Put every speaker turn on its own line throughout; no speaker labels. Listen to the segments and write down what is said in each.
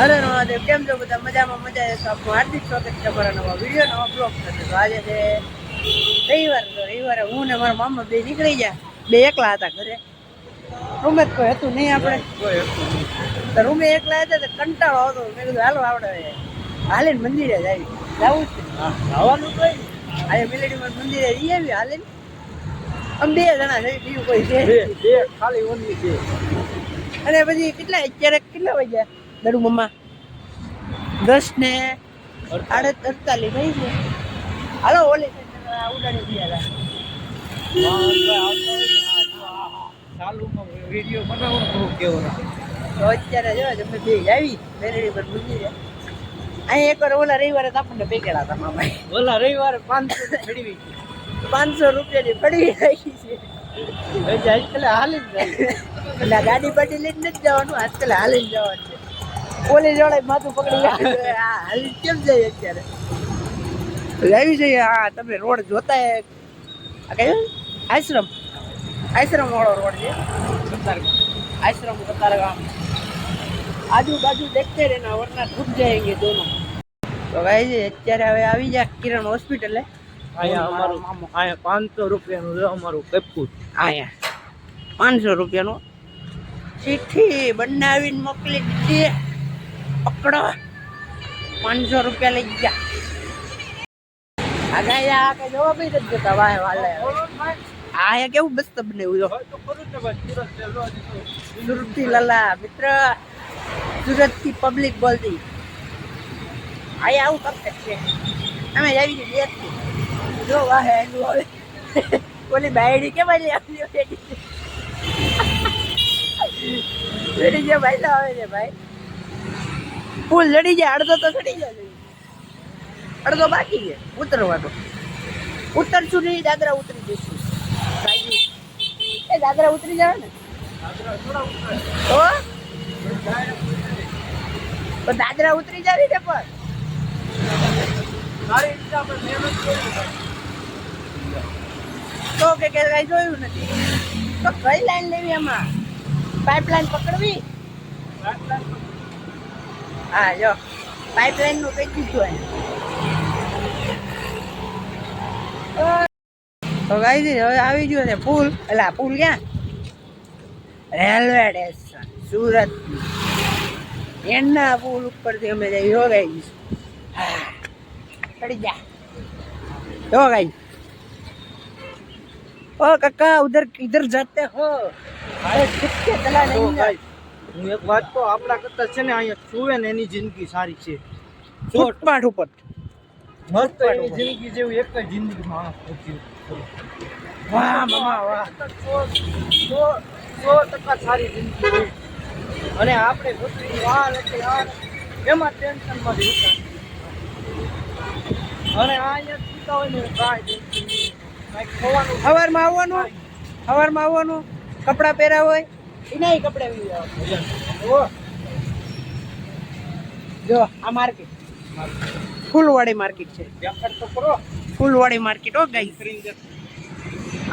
અરે મહાદેવ, કેમ છો બધા? મજામાં મજા આવે તો આપનું હાર્દિક સ્વાગત છે અમારા નવા વિડીયો નવા બ્લોગ સાથે. તો આજે છે રવિવાર. તો રવિવારે હું ને મારા મામા બે નીકળી ગયા. બે એકલા હતા ઘરે, રૂમે જ કોઈ હતું નહીં. આપણે તો રૂમે એકલા હતા તો કંટાળો આવતો. મેં કીધું હાલો આપણે હાલીને મંદિરે જવું છે. જવાનું તો આજે મેલેડીમાં મંદિરે જઈ આવી હાલીને. આમ બે જણા છે, બીજું કોઈ છે ખાલી ઓનલી છે. અને પછી અત્યારે કેટલા વાગ્યા દડુ મમ્મા? 10 ને 48 થઈ છે. હાલો ઓલી ઉડાડી ગયા
વિડીયો બનાવો કેવો
તો અત્યારે જો તમે બે આવી મેરેડી પર મંદિરે. અહીં એકવાર ઓલા રવિવારે તો આપણને પેકેલા હતા મામા.
ઓલા રવિવારે 500 ચડવી
500 રૂપિયાની પડી રાખી છે.
આજકાલ હાલી જ જાય.
એટલે ગાડી બાડી લઈને નથી જવાનું, આજકાલ હાલીને જવાનું છે. પોલીસ વાળા માથું પકડી હાલી કેમ જાય અત્યારે આવી જઈએ. હા તમે રોડ જોતા કયો આશ્રમ વાળો રોડ છે. आश्रम कतारगाम आजू बाजू देखते रहना वरना टूट जाएंगे दोनों. तो गाइस અત્યારે હવે આવી જા કિરણ હોસ્પિટલે.
આયા અમારું આયા 500 રૂપિયાનું છે અમારું કપકૂટ.
આયા 500 રૂપિયાનું ચિઠ્ઠી બનાવીને મોકલી દીધી. પકડો 500 રૂપિયા લઈ જા. આ ગાયા કે જવાબ જ નથી દેતા. વાહે વાલે આયા કેવું મસ્ત બનાવ્યું જો. સુરતી લાલા મિત્ર, સુરત થી પબ્લિક બોલતી આયા આવું કરતે છે. અમે આવી ગઈ જો વાહે ઓલી બાયડી કે ભાઈ આવી લડી ગયા ભાઈ. આવે છે ભાઈ પુલ લડી જાય. અડધો તો ચડી જાય, અડધો બાકી છે ઉતરવાનો. ઉતરશું નહીં, દાદરા ઉતરી જઈશું. એ દાદરા ઉતરી જાવ ને તો દાદરા ઉતરી જાવી ને. પણ તો કે કઈ જોયું નથી તો કઈ લાઈન લેવી? એમાં પાઇપલાઈન પકડવી. હા જો પાઇપલાઈન નું કઈ દીધું. તો ગાઈ હવે આવી ગયો છે પુલ. એટલે પુલ ક્યાં? Railway station Surat. એના પુલ ઉપરથી અમે જઈ હો ગઈ. ચડી જા જો ગઈ. ओ काका उधर किधर जाते हो? अरे किसके चला नहीं है.
હું એક વાત તો આપણા કરતા છે ને અહીંયા સુવે ને એની જિંદગી સારી છે.
ફૂટપાથ ઉપર
મસ્ત એની જિંદગી જેવી એક જ જિંદગી માણસ નથી.
વાહ મામા વાહ.
100% સારી જિંદગી છે. અને આપણે ગોતરી વાળ એટલે યાર એમાં ટેન્શનમાં જીવતા. અને આ અહીંયા જીવતા હોય ને કાંઈ
સવારમાં આવવાનું કપડા પહેરા હોય એના કપડા જો. આ માર્કેટ ફૂલવાડી માર્કેટ છે. ફૂલવાડી માર્કેટ હો ગઈ.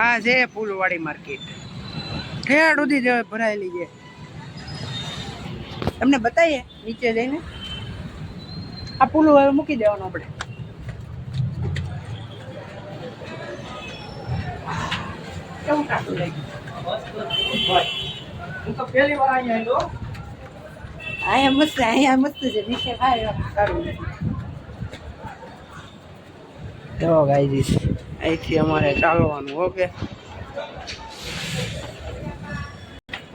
આ છે ફૂલવાડી માર્કેટ. ઠેર સુધી જ ભરાયેલી છે. તમને બતાવીએ નીચે જઈને. આ પુલ હવે મૂકી દેવાનું આપણે. કેવું કાઢું લાગ્યું?
હું તો પહેલી વાર અહીંયા આવ્યો.
અહીંયા મસ્ત છે. નીચે ખાય સારું. જો ગાઈસ અહીંથી અમારે ચાલવાનું. ઓકે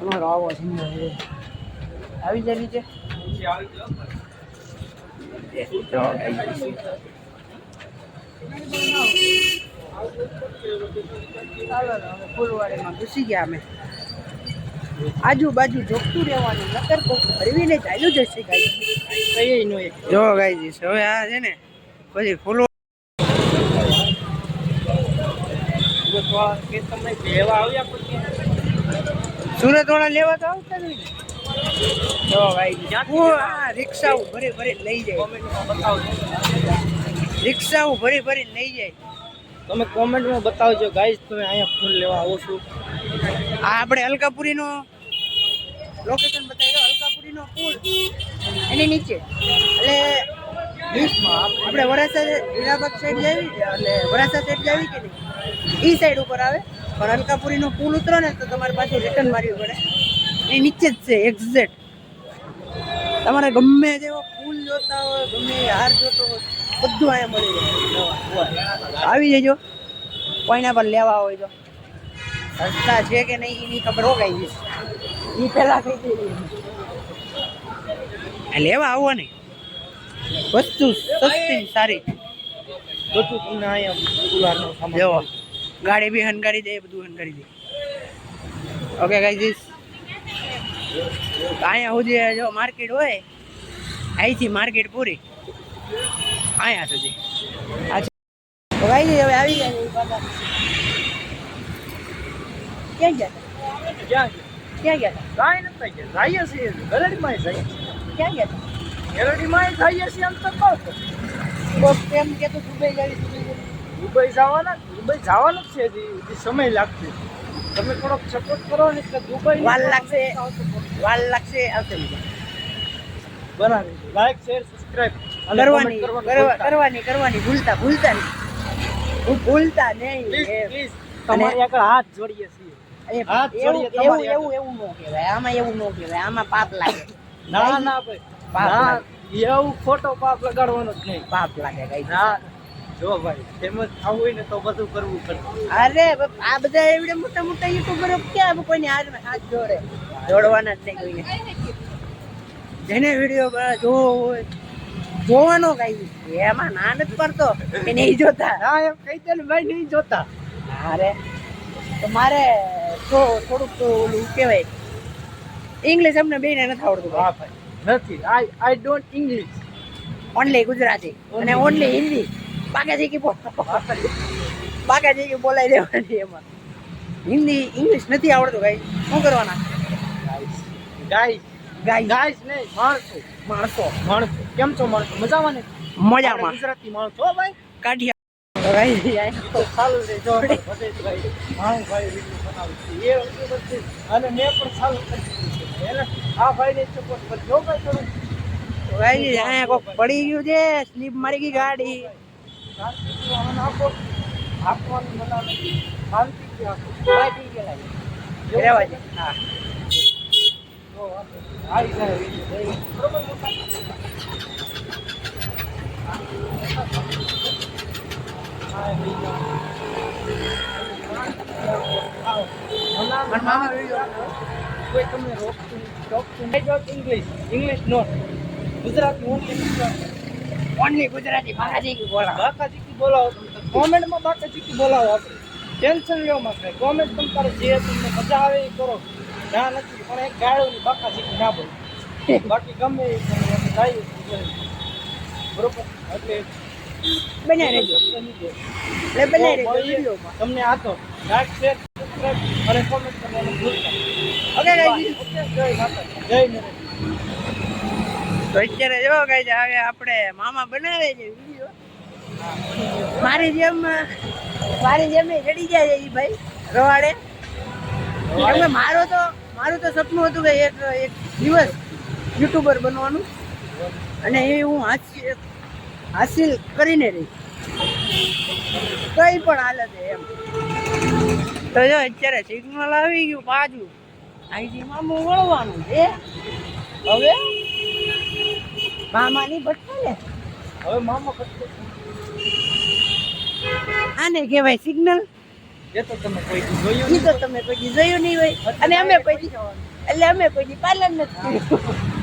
અમારો આવો સમજો આવી જાય નીચે. ફૂલવાડીમાં ઘૂસી ગયા અમે. આજુબાજુ જોખતું રહેવાનું, નકર કોક ભરવીને ચાલ્યું જશે ગાઈ. કઈ નો જો ગાઈ હવે આ છે ને પછી ફૂલ સુરત વાળા લેવા તો આવતા જ હોય. જો ભાઈ રિક્ષાઓ ભરી ભરી લઈ જાય. રિક્ષાઓ ભરી ભરી લઈ જાય.
તમે કોમેન્ટમાં બતાવજો ગાઈસ તમે અહીંયા ફૂલ લેવા આવો છો.
આ આપણે અલકાપુરીનો લોકેશન બતાવી દો. અલકાપુરીનો પુલ એની નીચે એટલે આપણે વરાસા હીરાબાગ સાઈડ જાવી એટલે વરાસા સાઈડ જાવી કે નહીં એ સાઈડ ઉપર આવે પણ અલકાપુરીનો પુલ ઉતરો ને તો તમારે પાછું રિટર્ન મારવી પડે એ નીચે જ છે એક્ઝેક્ટ તમારે ગમે તેવો ફૂલ જોતા હોય ગમે હાર જોતો હોય બધું અહીંયા મળી જાય આવી જજો કોઈના પર લેવા હોય તો સસ્તા છે કે નહીં એની ખબર રોકાઈ જશે એ પહેલાં કહી દઈએ લેવા આવો ને વસ્તુ સસ્તી સારી
બધું તમને અહીંયા કુલારનો સામાન
જો ગાડી બી હંકારી દે બધું હંકારી દે ઓકે ગાઈઝ અહીંયા સુધી જો માર્કેટ હોય અહીંથી માર્કેટ પૂરી અહીંયા સુધી તો ગાઈઝ હવે આવી જાય ક્યાં ગયા
ક્યાં
ક્યાં ગયા
કાંઈ નથી ગયા જઈએ છીએ ગરડીમાં જઈએ
ક્યાં ગયા
ગરડીમાં જઈએ છીએ એમ તો કહું
બસ કેમ કે તો દુબઈ જાવી
દુબઈ જવાના દુબઈ જવાનું જ છે હજી સમય લાગશે તમે થોડોક સપોર્ટ કરો ને એટલે દુબઈ
વાર લાગશે આવશે
બનાવી લાઈક શેર સબસ્ક્રાઇબ
કરવાની ભૂલતા નહીં
પ્લીઝ તમારી આગળ હાથ જોડીએ છીએ
એવું ન કહેવાય આમાં પાપ લાગે
ના ભાઈ
પાપ
એવું ખોટો પાપ લગાડવાનો જ નહીં
પાપ લાગે ગાઈસ
ના જો ભાઈ ફેમસ થવું હોય ને તો બધું કરવું પડે
અરે આ બધા એવડે મોટા યુટ્યુબરો ક્યાં કોઈની હાથ જોડવાના જ નહીં કોઈને જેને વિડીયો જોવો હોય જોવાનો કઈ એમાં ના નથી પડતો કે નહીં જોતા
હા એમ કહી દે ને ભાઈ નહીં જોતા
અરે તો મારે થોડુંક તો ઓલું કહેવાય ઇંગ્લિશ અમને બેને નથી આવડતું
હા ભાઈ નથી I don't English
only Gujarati અને ઓનલી હિન્દી બાકાજી બોલાઈ દેવાની એમાં હિન્દી ઇંગ્લિશ નથી આવડતું ભાઈ શું કરવાના
ગાઈસ નહીં માણસો કેમ છો માણસો મજામાં ને
મજામાં
ગુજરાતી માણસો હો ભાઈ
કાઢિયા
તો ચાલુ છે જો બધે ભાઈ માણસ ભાઈ વિડિયો બનાવે છે એ વસ્તુ બધી અને મેં પણ ચાલુ કરી દીધું છે એટલે આ ભાઈને સપોર્ટ કરજો ભાઈ થોડું
ભાઈ અહીંયા કોક પડી ગયું છે સ્લીપ મારી ગઈ ગાડી
આપવાનું બનાવે શાંતિથી આપો
રહેવા દે હા
આવી જાય બરોબર કોઈ તમને રોકતું English not Gujarati
only Gujarati બાકાજી
બોલાવો કોમેન્ટમાં બાકાજી બોલાવો આપણે ટેન્શન લેવા માટે કોમેન્ટ તમારે જે તમને મજા આવે એ કરો ના નથી પણ એક ગાળોની બાકાજી ના બોલો બાકી ગમે એ થાય બરોબર એટલે
બન્યા રહેજો વિડીયોમાં
તમને આ તો લાઈક શેર સબસ્ક્રાઇબ અને કોમેન્ટ કરવાનું ભૂલતા
ઓકે ગાઈસ
જય માતા જય નરેન્દ્ર
તો અત્યારે જો ગાઈસ હવે આપણે મામા બનાવે છે વિડીયો મારી જેમ ચડી જાય છે એ ભાઈ રવાડે કેમ કે મારું તો સપનું હતું કે એક દિવસ યુટ્યુબર બનવાનું અને એ હું હાસિલ કરીને રહી કઈ પણ હાલત એમ તો જો અત્યારે સિગ્નલ આવી ગયું પાછું અહીંથી મામું વળવાનું છે હવે મામાની ભટકે ને
હવે મામા ભટકે
આને કહેવાય સિગ્નલ
એ તો તમે કોઈ જોયું
ઈ તો તમે કોઈ જોયું નહીં હોય અને અમે કોઈ પાલન નથી કર્યું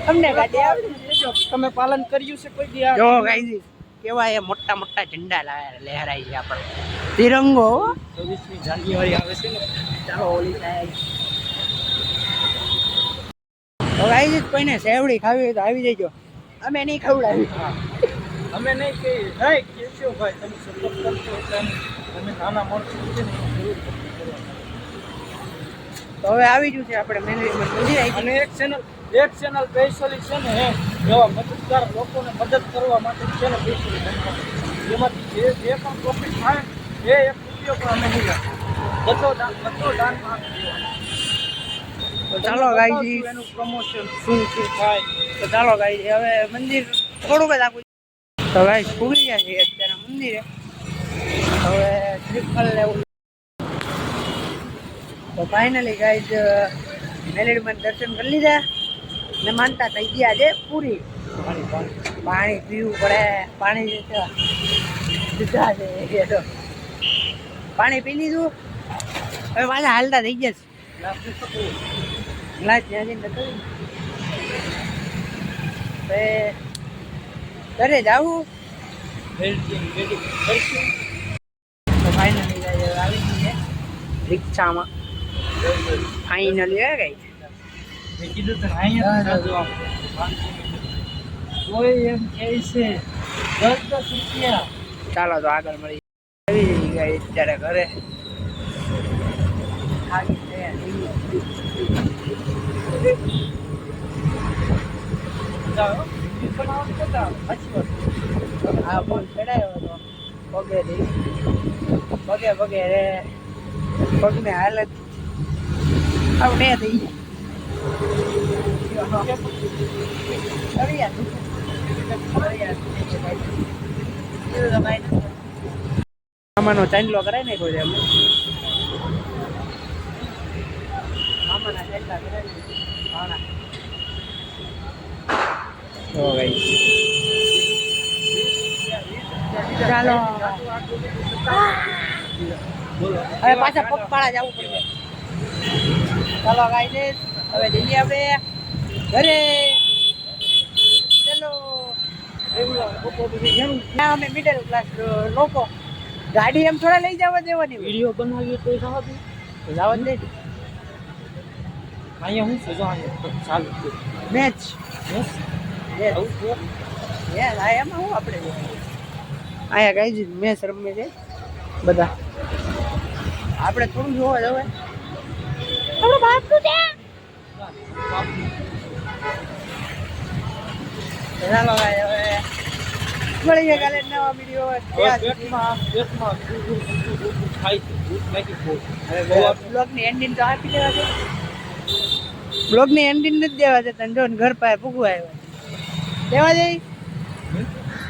અમને ગાડી આવડી
તમે પાલન કર્યું છે કોઈ દી
જો ગાઈઝ કેવા એ મોટા મોટા ઝંડા લહેરાય છે આપણે તિરંગો
26મી જાન્યુઆરી આવે છે ને
ચાલો ઓલી થાય તો ગાઈઝ કોઈને સેવડી ખાવી હોય તો આવી જજો અમે નહીં ખવડાવી
અમે નહીં કે નહીં કેશો ભાઈ તમે સપોર્ટ કરશો એટલે તમે નાના માણસો છે ને જરૂર
તો હવે આવી ગયું છે આપણે મંદિર
અને એક ચેનલ સ્પેશિયલી છે ને એવા મદદગાર લોકોને મદદ કરવા માટે છે ને સ્પેશિયલી એમાંથી જે પણ પ્રોફિટ થાય એ એક રૂપિયો પણ અમે નહીં રાખીએ બધો દાનમાં આપી દેવાનો
તો ચાલો ગાઈજી
એનું પ્રમોશન શું શું થાય.
તો ચાલો ગાઈજી હવે મંદિર થોડુંક જ આખું તો ગાઈસ પૂરી ગયા છે અત્યારે મંદિરે હવે શ્રીફળ લેવું તો ફાઇનલી ગાઈઝ મેલેડીમાં દર્શન કરી લીધા ને માનતા થઈ ગયા છે પૂરી પાણી પીવું પડે પાણી જે છે દીધા છે એ તો પાણી પી લીધું હવે પાછા હાલતા થઈ ગયા છે ગ્લાસ ત્યાંથી નતો ઘરે જાવું તો ફાઇનલી ગાઈઝ આવી ગઈ છે રિક્ષામાં ફાઇનલી હે ગઈ
મેં કીધું તને અહીંયા કોઈ એમ કહે છે 10 રૂપિયા.
ચાલો તો આગળ મળી આવી ગઈ અત્યારે ઘરે
જાઓ બનાવ કરતા પછી
આ ફોન ચડાવ્યો હતો પગે રે પગને હાલત આવડે થઈ મામાનો ચાંદલો કરાય ને કોઈ મામાના ચાંદલા કરાય ચાલો હવે પાછા પગપાળા જવું પડશે ચાલો ગાઈ હવે જઈએ આપણે ઘરે ચલો અમે મિડલ ક્લાસ લોકો ગાડી એમ થોડા લઈ જવા દેવાની
વિડીયો બનાવીએ તો જવા દે
જવા દે
અહીંયા હું છે જો અહીંયા ચાલુ છે
મેચ
બસ
એમાં હું આપણે અહીંયા ગાઈ મેચ રમે છે બધા આપણે થોડું જોવા જ હવે આપણું બાપનું છે ચાલો ભાઈ હવે મળીએ કાલે નવા વિડીયો બ્લોગની એન્ડિંગ તો આપી દેવા છે બ્લોગની એન્ડિંગ નથી દેવા છે તને જો ઘર પાસે પૂગવા આવ્યો દેવા જઈ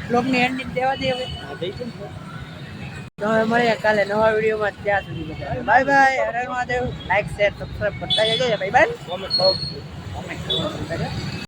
બ્લોગની એન્ડિંગ દેવા દે હવે તો હવે મળીએ કાલે નવા વિડીયોમાં ત્યાં સુધી બધા bye by Har Har Mahadev like share subscribe કરતા જજો બાય બાય કોમેન્ટ કરો